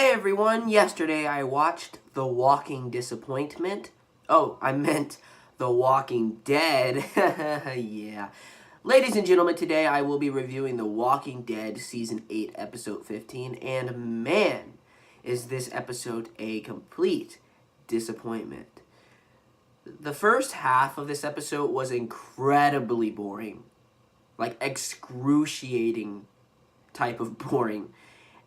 everyone. Yesterday I watched The Walking Disappointment. Oh, I meant The Walking Dead. Yeah. Ladies and gentlemen, today I will be reviewing The Walking Dead Season 8, Episode 15. And man, is this episode a complete disappointment. The first half of this episode was incredibly boring. Like, excruciating type of boring.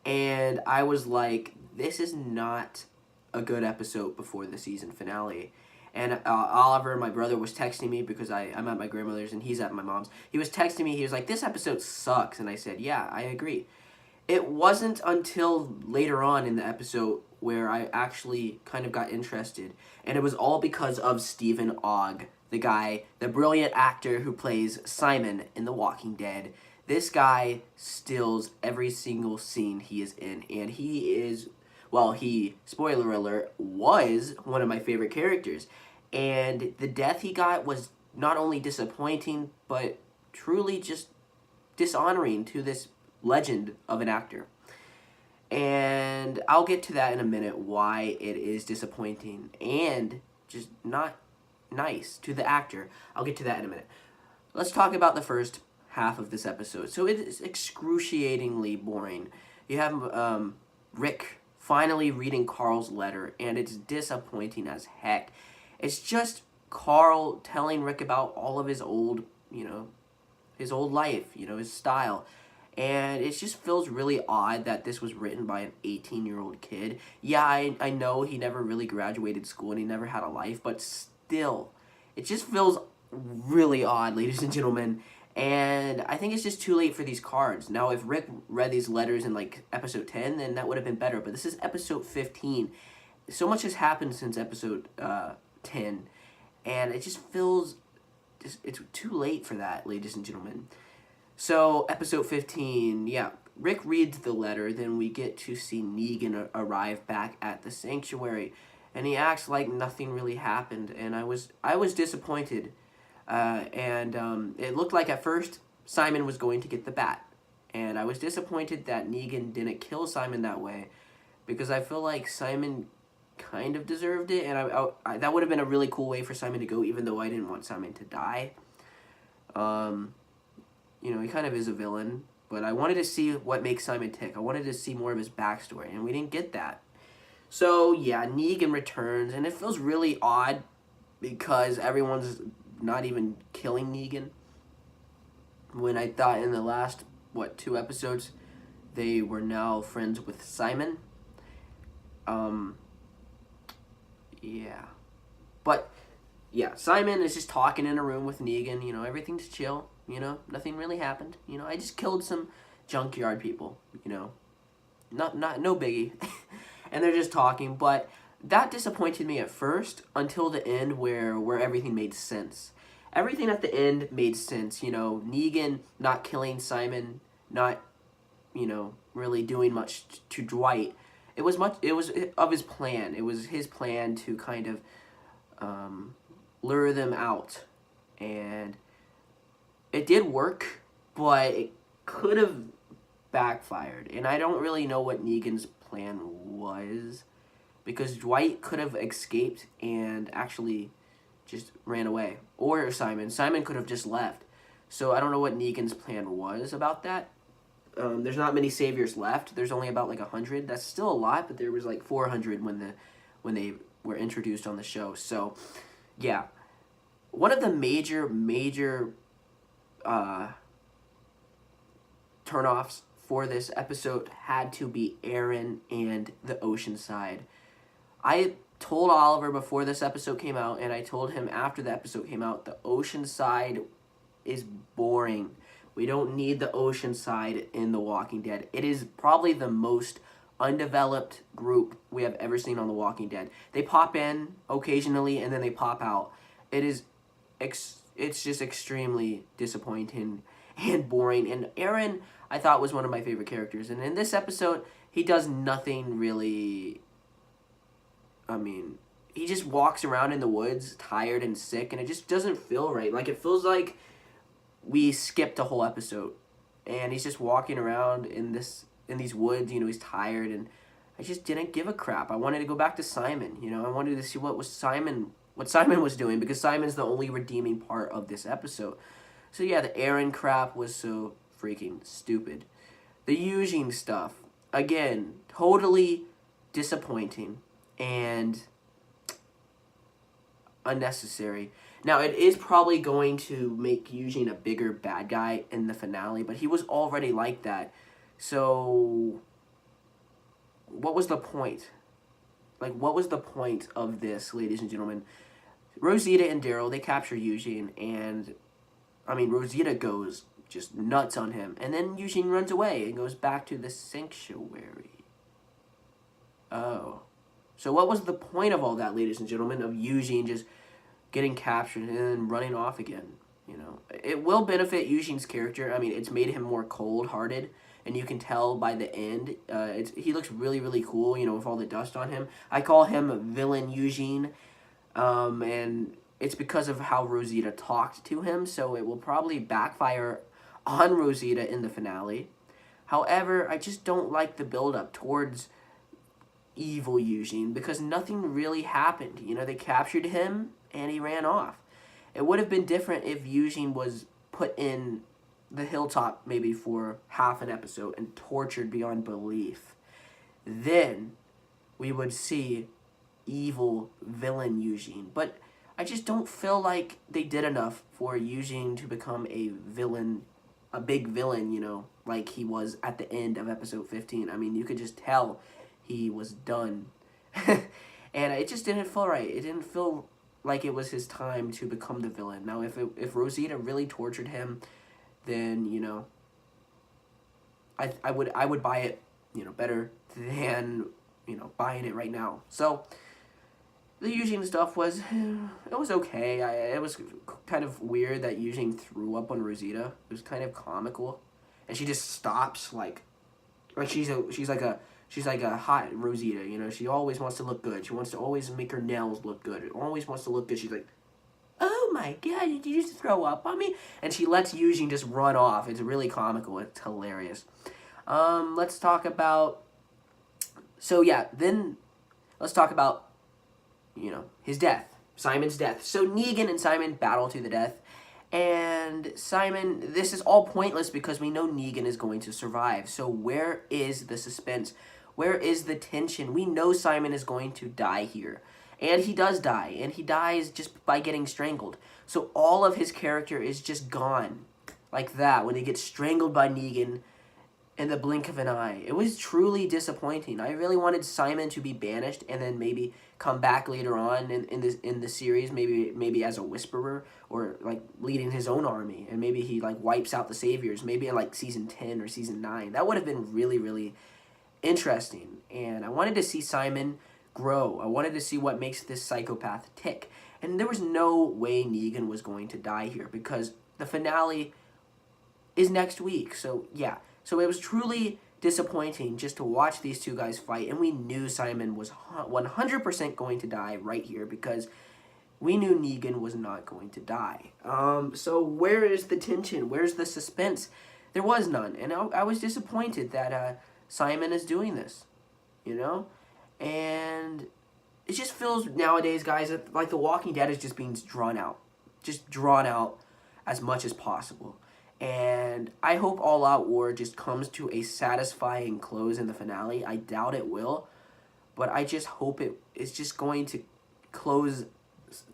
And I was like, this is not a good episode before the season finale. And Oliver, my brother, was texting me because I'm at my grandmother's and he's at my mom's. He was texting me. He was like, this episode sucks. And I said, yeah, I agree. It wasn't until later on in the episode where I actually kind of got interested. And it was all because of Stephen Ogg, the brilliant actor who plays Simon in The Walking Dead. This guy steals every single scene he is in, and spoiler alert, was one of my favorite characters. And the death he got was not only disappointing, but truly just dishonoring to this legend of an actor. And I'll get to that in a minute, why it is disappointing and just not nice to the actor. I'll get to that in a minute. Let's talk about the first half of this episode. So it is excruciatingly boring. You have Rick finally reading Carl's letter, and it's disappointing as heck. It's just Carl telling Rick about all of his old, his old life, his style. And it just feels really odd that this was written by an 18-year-old kid. Yeah, I know he never really graduated school and he never had a life, but still, it just feels really odd, ladies and gentlemen. And I think it's just too late for these cards. Now, if Rick read these letters in, episode 10, then that would have been better. But this is episode 15. So much has happened since episode 10. And it just feels... it's too late for that, ladies and gentlemen. So, episode 15, yeah. Rick reads the letter. Then we get to see Negan arrive back at the sanctuary. And he acts like nothing really happened. And I was disappointed. It looked like at first Simon was going to get the bat. And I was disappointed that Negan didn't kill Simon that way, because I feel like Simon kind of deserved it. And that would have been a really cool way for Simon to go, even though I didn't want Simon to die. He kind of is a villain, but I wanted to see what makes Simon tick. I wanted to see more of his backstory, and we didn't get that. So, yeah, Negan returns, and it feels really odd because everyone's not even killing Negan, when I thought in the last, 2 episodes, they were now friends with Simon. Yeah. But, yeah, Simon is just talking in a room with Negan, everything's chill, nothing really happened, I just killed some junkyard people, no biggie. And they're just talking, but that disappointed me at first until the end where everything made sense. Everything at the end made sense, Negan not killing Simon, not, really doing much to Dwight. It was of his plan. It was his plan to kind of lure them out. And it did work, but it could have backfired. And I don't really know what Negan's plan was, because Dwight could have escaped and actually just ran away. Or Simon could have just left. So I don't know what Negan's plan was about that. There's not many saviors left. There's only about 100. That's still a lot, but there was 400 when they were introduced on the show. So yeah, one of the major turnoffs for this episode had to be Aaron and the Oceanside. I told Oliver before this episode came out, and I told him after the episode came out, the Oceanside is boring. We don't need the Oceanside in The Walking Dead. It is probably the most undeveloped group we have ever seen on The Walking Dead. They pop in occasionally, and then they pop out. It's just extremely disappointing and boring. And Aaron, I thought, was one of my favorite characters. And in this episode, he does nothing really... he just walks around in the woods, tired and sick, and it just doesn't feel right. It feels like we skipped a whole episode, and he's just walking around in these woods. He's tired, and I just didn't give a crap. I wanted to go back to Simon. You know, I wanted to see what Simon was doing, because Simon's the only redeeming part of this episode. So yeah, the Aaron crap was so freaking stupid. The Eugene stuff, again, totally disappointing and unnecessary. Now, it is probably going to make Eugene a bigger bad guy in the finale, but he was already like that. So, what was the point? Like, what was the point of this, ladies and gentlemen? Rosita and Daryl, they capture Eugene, and, I mean, Rosita goes just nuts on him, and then Eugene runs away and goes back to the sanctuary. Oh. So what was the point of all that, ladies and gentlemen, of Eugene just getting captured and then running off again? You know, it will benefit Eugene's character. I mean, it's made him more cold-hearted, and you can tell by the end. He looks really, really cool, you know, with all the dust on him. I call him Villain Eugene, and it's because of how Rosita talked to him, so it will probably backfire on Rosita in the finale. However, I just don't like the build-up towards evil Eugene, because nothing really happened. You know, they captured him and he ran off. It would have been different if Eugene was put in the hilltop maybe for half an episode and tortured beyond belief. Then we would see evil villain Eugene. But I just don't feel like they did enough for Eugene to become a villain, a big villain, you know, like he was at the end of episode 15. I mean, you could just tell he was done. And it just didn't feel right. It didn't feel like it was his time to become the villain. Now, if Rosita really tortured him, then, you know, I would buy it, you know, better than, you know, buying it right now. So the Eugene stuff was, it was okay. It was kind of weird that Eugene threw up on Rosita. It was kind of comical, and she just stops like she's like a hot Rosita, you know. She always wants to look good. She wants to always make her nails look good. Always wants to look good. She's like, oh my god, did you just throw up on me? And she lets Eugene just run off. It's really comical. It's hilarious. Let's talk about, so yeah, then let's talk about, you know, his death. Simon's death. So Negan and Simon battle to the death. And Simon, this is all pointless because we know Negan is going to survive. So where is the suspense? Where is the tension? We know Simon is going to die here. And he does die. And he dies just by getting strangled. So all of his character is just gone. Like that, when he gets strangled by Negan in the blink of an eye. It was truly disappointing. I really wanted Simon to be banished and then maybe come back later on in the series, maybe as a whisperer, or like leading his own army, and maybe he like wipes out the saviors, maybe in like season 10 or season 9. That would have been really, really interesting. And I wanted to see Simon grow. I wanted to see what makes this psychopath tick. And there was no way Negan was going to die here, because the finale is next week. So yeah. So it was truly disappointing just to watch these two guys fight, and we knew Simon was 100% going to die right here, because we knew Negan was not going to die. So where is the tension? Where's the suspense? There was none, and I was disappointed that Simon is doing this, you know? And it just feels nowadays, guys, like The Walking Dead is just being drawn out as much as possible. And I hope All Out War just comes to a satisfying close in the finale. I doubt it will, but I just hope it is just going to close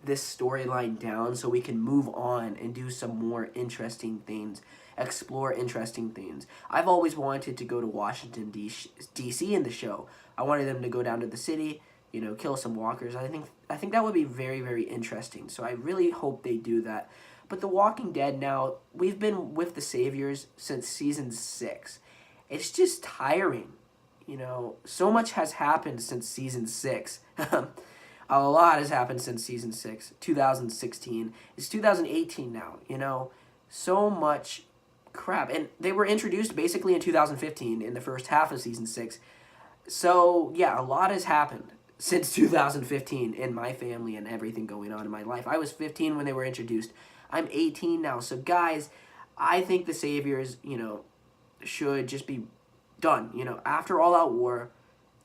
this storyline down so we can move on and do some more interesting things, explore interesting things. I've always wanted to go to Washington, D.C. in the show. I wanted them to go down to the city, you know, kill some walkers. I think that would be very, very interesting. So I really hope they do that. But The Walking Dead now, we've been with the Saviors since season 6. It's just tiring. You know, so much has happened since season 6. A lot has happened since season 6, 2016. It's 2018 now, you know. So much crap. And they were introduced basically in 2015 in the first half of season 6. So, yeah, a lot has happened since 2015 in my family and everything going on in my life. I was 15 when they were introduced. I'm 18 now. So, guys, I think the Saviors, you know, should just be done. You know, after All Out War,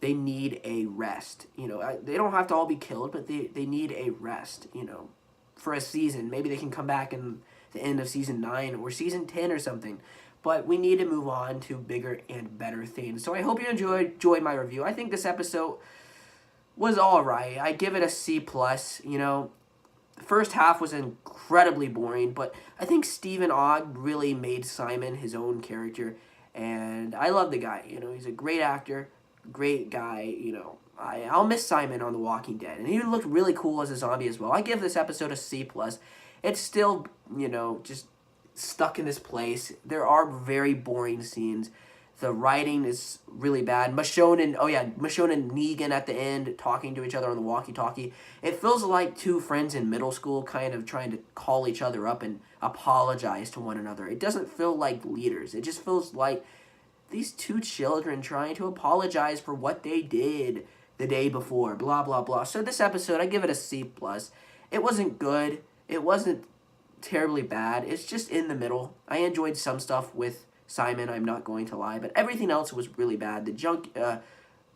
they need a rest. You know, they don't have to all be killed, but they need a rest, you know, for a season. Maybe they can come back in the end of season 9 or season 10 or something. But we need to move on to bigger and better things. So I hope you enjoyed my review. I think this episode was all right. I give it a C plus. You know, the first half was incredibly boring, but I think Stephen Ogg really made Simon his own character, and I love the guy. You know, he's a great actor, great guy. You know, I'll miss Simon on The Walking Dead, and he looked really cool as a zombie as well. I give this episode a C plus. It's still, you know, just stuck in this place. There are very boring scenes. The writing is really bad. Michonne and Negan at the end talking to each other on the walkie-talkie. It feels like two friends in middle school kind of trying to call each other up and apologize to one another. It doesn't feel like leaders. It just feels like these two children trying to apologize for what they did the day before. Blah, blah, blah. So this episode, I give it a C plus. It wasn't good. It wasn't terribly bad. It's just in the middle. I enjoyed some stuff with Simon, I'm not going to lie, but everything else was really bad. The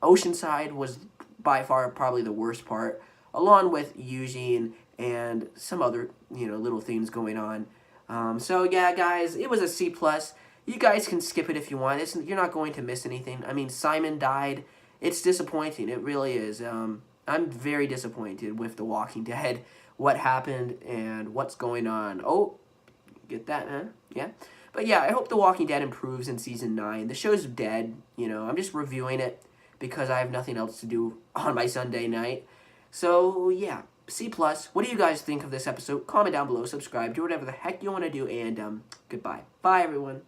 Oceanside was by far probably the worst part, along with Eugene and some other, you know, little things going on. So yeah, guys, it was a C plus. You guys can skip it if you want. You're not going to miss anything. I mean, Simon died. It's disappointing. It really is. I'm very disappointed with The Walking Dead. What happened and what's going on. Oh, get that, huh? Yeah. But yeah, I hope The Walking Dead improves in season 9. The show's dead, you know. I'm just reviewing it because I have nothing else to do on my Sunday night. So yeah, C plus. What do you guys think of this episode? Comment down below, subscribe, do whatever the heck you want to do, and goodbye. Bye, everyone.